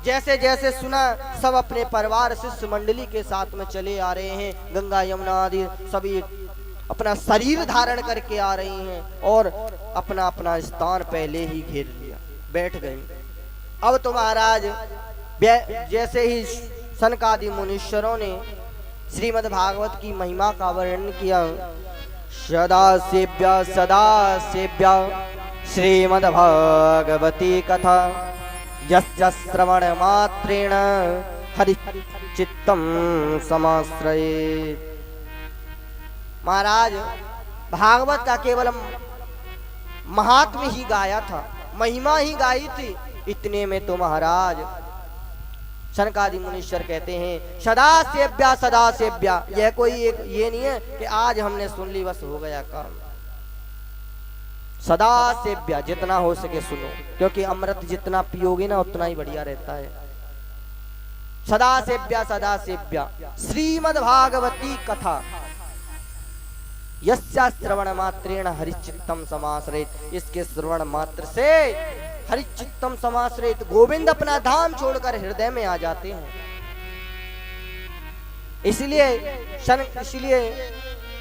Speaker 1: जैसे जैसे सुना सब अपने परिवार शिष्य मंडली के साथ में चले आ रहे हैं। गंगा यमुना आदि सभी अपना शरीर धारण करके आ रही हैं और अपना अपना स्थान पहले ही घेर लिया, बैठ गए। अब तो महाराज जैसे ही सनकादि मुनीश्वरों ने श्रीमद् भागवत की महिमा का वर्णन किया, सदा सेव्या श्रीमद् भागवती कथा यस्य श्रवण मात्रेण हरिचित्तम समाश्रयेत्। महाराज भागवत का केवल महात्म्य ही गाया था, महिमा ही गाई थी। इतने में तो महाराज सनकादि मुनीश्वर कहते हैं सदा सेव्या। यह कोई एक ये नहीं है कि आज हमने सुन ली बस हो गया काम। सदा सेव्या, जितना हो सके सुनो, क्योंकि अमृत जितना पियोगे ना उतना ही बढ़िया रहता है। सदा सेव्या श्रीमद् भागवती कथा यस्या श्रवण मात्रेण हरिचित्तम समाश्रयेत्। इसके श्रवण मात्र से हरिचित्तम समाश्रयेत्, गोविंद अपना धाम छोड़कर हृदय में आ जाते हैं। इसलिए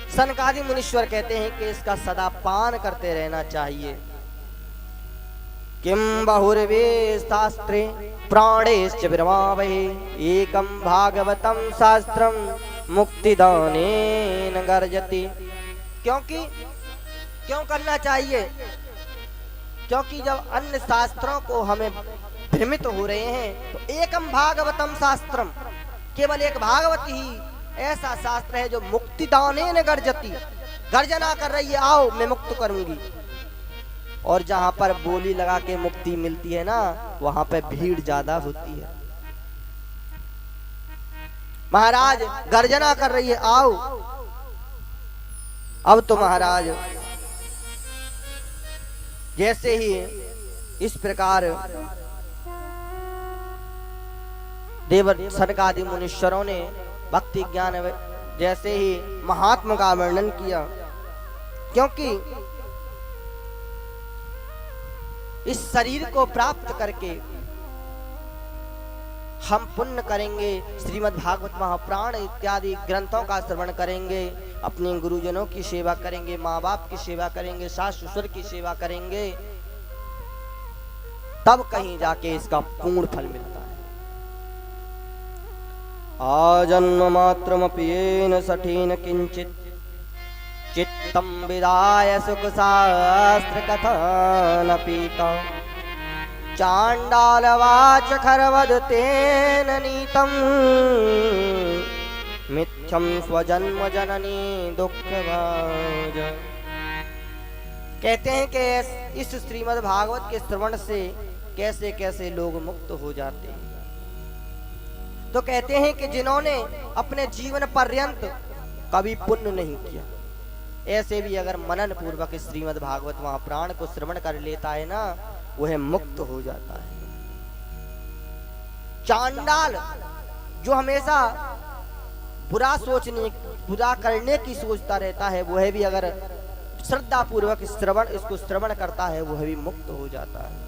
Speaker 1: सनकादि मुनीश्वर कहते हैं कि इसका सदा पान करते रहना चाहिए। किम बहुर्वे शास्त्रे प्राणेश्च विरमावहे एकम भागवतम शास्त्रम मुक्तिदानेन गर्जति। क्यों करना चाहिए? क्योंकि जब अन्य शास्त्रों को हमें भ्रमित हो रहे हैं तो एकम भागवतम शास्त्रम, केवल एक भागवत ही ऐसा शास्त्र है जो मुक्तिदानेन गर्जति, गर्जना कर रही है आओ मैं मुक्त करूंगी। और जहां पर बोली लगा के मुक्ति मिलती है ना, वहां पे भीड़ ज्यादा होती है। महाराज गर्जना कर रही है आओ। अब तो महाराज जैसे ही इस प्रकार देव सनकादि मुनीश्वरों ने भक्ति ज्ञान जैसे ही महात्मा का वर्णन किया, क्योंकि इस शरीर को प्राप्त करके हम पुण्य करेंगे, श्रीमद् भागवत महापुराण इत्यादि ग्रंथों का श्रवण करेंगे, अपने गुरुजनों की सेवा करेंगे, माँ बाप की सेवा करेंगे, सास ससुर की सेवा करेंगे, तब कहीं जाके इसका पूर्ण फल मिलता है। आजन्म मात्रमपि येन सठेन किंचित चित्तम विदाय सुख शास्त्र कथन पीता चांडालवाच खरवदतेन नीतम मिथ्यम स्वजन्म जननी दुःखभाज। कहते हैं कि इस श्रीमद् भागवत के श्रवण से कैसे कैसे लोग मुक्त हो जाते हैं। तो कहते हैं कि जिन्होंने अपने जीवन पर्यंत कभी पुण्य नहीं किया, ऐसे भी अगर मनन पूर्वक श्रीमद् भागवत महापुराण को श्रवण कर लेता है ना, वह मुक्त हो जाता है। चांडाल जो हमेशा बुरा करने की सोचता रहता है, वह भी अगर श्रद्धा पूर्वक इसको श्रवण करता है, वह भी मुक्त हो जाता है।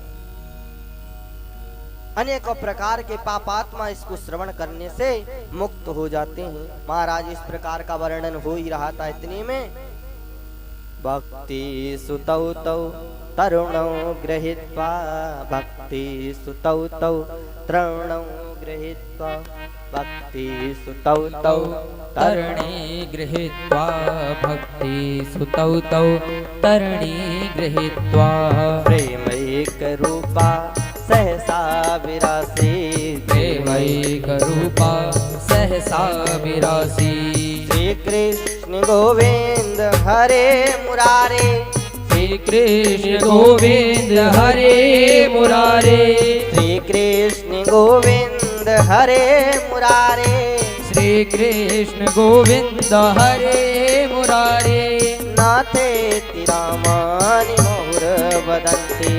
Speaker 1: अनेकों प्रकार के पापात्मा इसको श्रवण करने से मुक्त हो जाते हैं। महाराज इस प्रकार का वर्णन हो ही रहा था। इतने में भक्ति सुतौ तौ तरुणौ गृहीत्वा, भक्ति सुतौ तौ तरुणौ गृहीत्वा, भक्ति सुतौ तौ
Speaker 3: तरणी गृहीत्वा, भक्ति सुतौ तौ तरणी गृहीत्वा,
Speaker 1: प्रेमैक रूपा सहसा विरासी,
Speaker 3: प्रेमैक रूपा सहसा विरासी।
Speaker 1: श्री कृष्ण गोविंद हरे मुरारे,
Speaker 3: श्री कृष्ण गोविंद हरे मुरारे,
Speaker 1: श्री कृष्ण गोविंद हरे मुरारे,
Speaker 3: श्री कृष्ण गोविंद हरे मुरारे।
Speaker 1: नाथे तिरामानि मोर वदन्ति,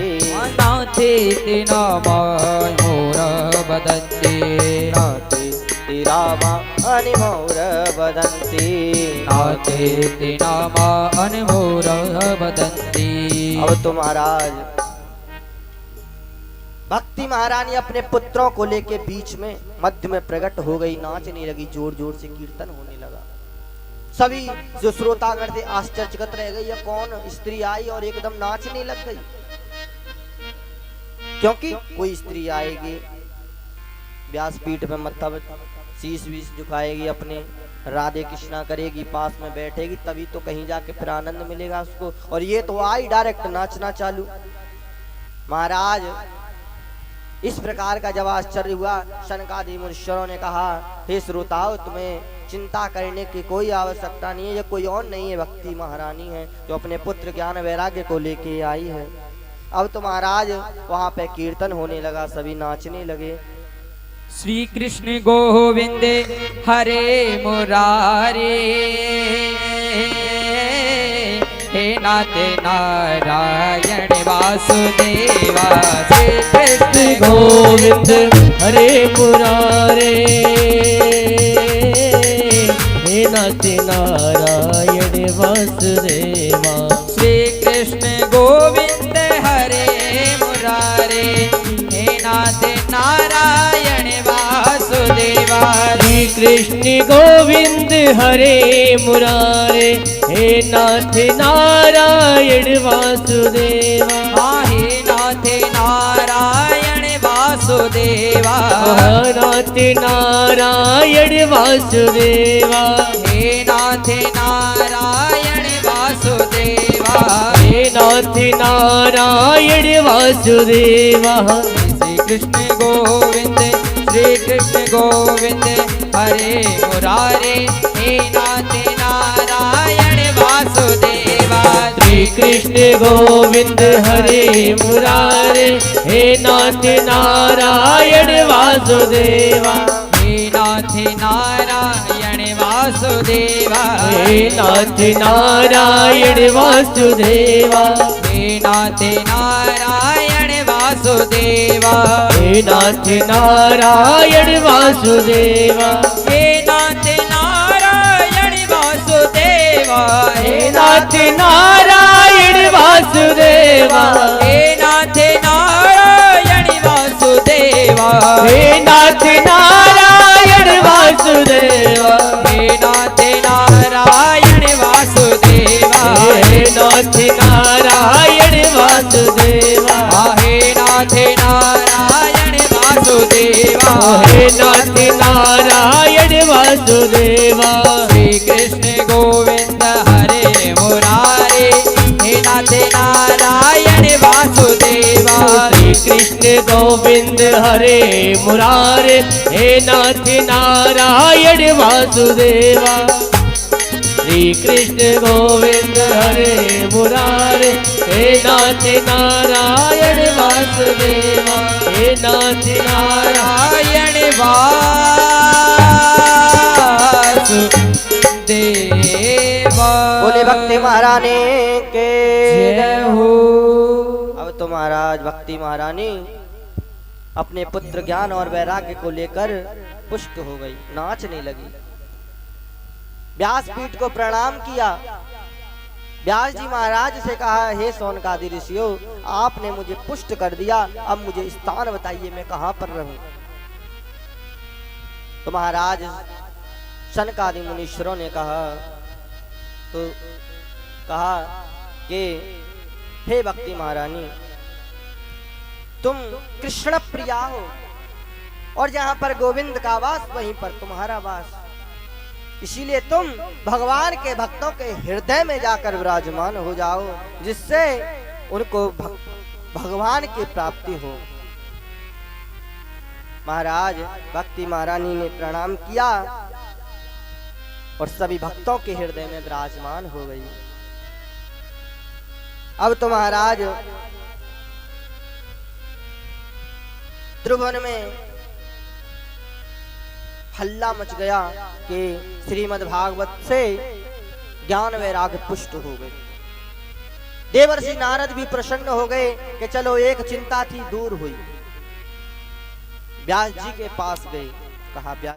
Speaker 3: नाथे तिनामानि मोर वदन्ति,
Speaker 1: नाथे तिरामानि मोर वदन्ति,
Speaker 3: नाथे तिनामानि मोर वदन्ति।
Speaker 1: अब तो महाराज भक्ति महारानी अपने पुत्रों को लेके बीच में मध्य में प्रकट हो गई, नाचने लगी, जोर जोर से कीर्तन होने लगा। सभी जो श्रोतागण थे आश्चर्यचकित रह गई, यह कौन स्त्री आई और एकदम नाचने लग गई। क्योंकि कोई स्त्री आएगी व्यासपीठ में मतलब शीश वीस झुकाएगी, अपने राधे कृष्णा करेगी, पास में बैठेगी, तभी तो कहीं जाके फिर आनंद मिलेगा उसको। और ये तो आई डायरेक्ट नाचना चालू। महाराज इस प्रकार का जब आश्चर्य हुआ, शनकादि मुनीश्वरों ने कहा, हे श्रोताओं, तुम्हें चिंता करने की कोई आवश्यकता नहीं है, ये कोई और नहीं है, भक्ति महारानी है जो अपने पुत्र ज्ञान वैराग्य को लेके आई है। अब तो महाराज वहां पे कीर्तन होने लगा, सभी नाचने लगे।
Speaker 3: श्री कृष्ण गोविंद हरे मुरारे, हे नाथ नारायण वासुदेवा। श्री कृष्ण
Speaker 2: गोविंद हरे मुरारे, हे नाथ नारायण वासुदेवा।
Speaker 3: श्री कृष्ण गोविंद हरे मुरारे, हे नाथ नारायण वासुदेवा।
Speaker 2: श्री कृष्ण गोविंद हरे मुरारे, हे नाथ नारायण वासुदेवा।
Speaker 3: हे नाथ नारायण वासुदेवा।
Speaker 2: नाथ नारायण वासुदेवा।
Speaker 3: हे नाथ नारायण वासुदेवा।
Speaker 2: हे नाथ नारायण वासुदेवा।
Speaker 3: श्री कृष्ण गोविंद, श्री कृष्ण गोविंद हरे मुरारे, हे नाथ नारायण वासुदेवा।
Speaker 2: श्री कृष्ण गोविंद हरे मुरारे, हे नाथ नारायण वासुदेवा।
Speaker 3: हे नाथ नारायण वासुदेवा।
Speaker 2: हे नाथ नारायण वासुदेवा।
Speaker 3: हे नाथ नारायण वासुदेवा।
Speaker 2: हे नाथ नारायण वासुदेवा।
Speaker 3: हे नाथ नारायण वासुदेवा।
Speaker 2: हे नाथ नारायण वासुदेवा।
Speaker 3: हे नाथ नारायण वासुदेवा।
Speaker 2: हे नाथ नारायण वासुदेवा।
Speaker 3: हे नाथ नारायण वासुदेवा।
Speaker 2: हे नाथ नारायण वासुदेवा।
Speaker 3: हे नाथ नारायण वासुदेवा।
Speaker 2: हे नाथ नारायण वासुदेवा।
Speaker 3: श्री कृष्ण गोविंद हरे मुरारे, हे नाथ नारायण वासुदेवा।
Speaker 2: श्री कृष्ण गोविंद हरे मुरारे, हे नाथ नारायण वासुदेवा। श्री कृष्ण गोविंद हरे मुरारे, हे नाथ नारायण वासुदेवा। हे नाथ नारायण
Speaker 3: वासुदेवा।
Speaker 1: बोले भक्ति महारानी के
Speaker 3: जय हो।
Speaker 1: अब तो महाराज भक्ति महारानी अपने पुत्र ज्ञान और वैराग्य को लेकर पुष्ट हो गई, नाचने लगी। व्यासपीठ को प्रणाम किया। व्यास जी महाराज से कहा, हे सौनकादि ऋषियों, आपने मुझे पुष्ट कर दिया, अब मुझे स्थान बताइए, मैं कहां पर रहूं। तो महाराज शनकादि मुनीश्वरों ने कहा कि हे भक्ति महारानी, तुम कृष्ण प्रिया हो और जहां पर गोविंद का वास वहीं पर तुम्हारा वास, इसीलिए तुम भगवान के भक्तों के हृदय में जाकर विराजमान हो जाओ, जिससे उनको भगवान की प्राप्ति हो। महाराज भक्ति महारानी ने प्रणाम किया और सभी भक्तों के हृदय में विराजमान हो गई। अब तो महाराज त्रिभुवन में हल्ला मच गया कि श्रीमद् भागवत से ज्ञान वैराग्य पुष्ट हो गए। देवर्षि नारद भी प्रसन्न हो गए कि चलो एक चिंता थी दूर हुई। व्यास जी के पास गए, कहा व्यास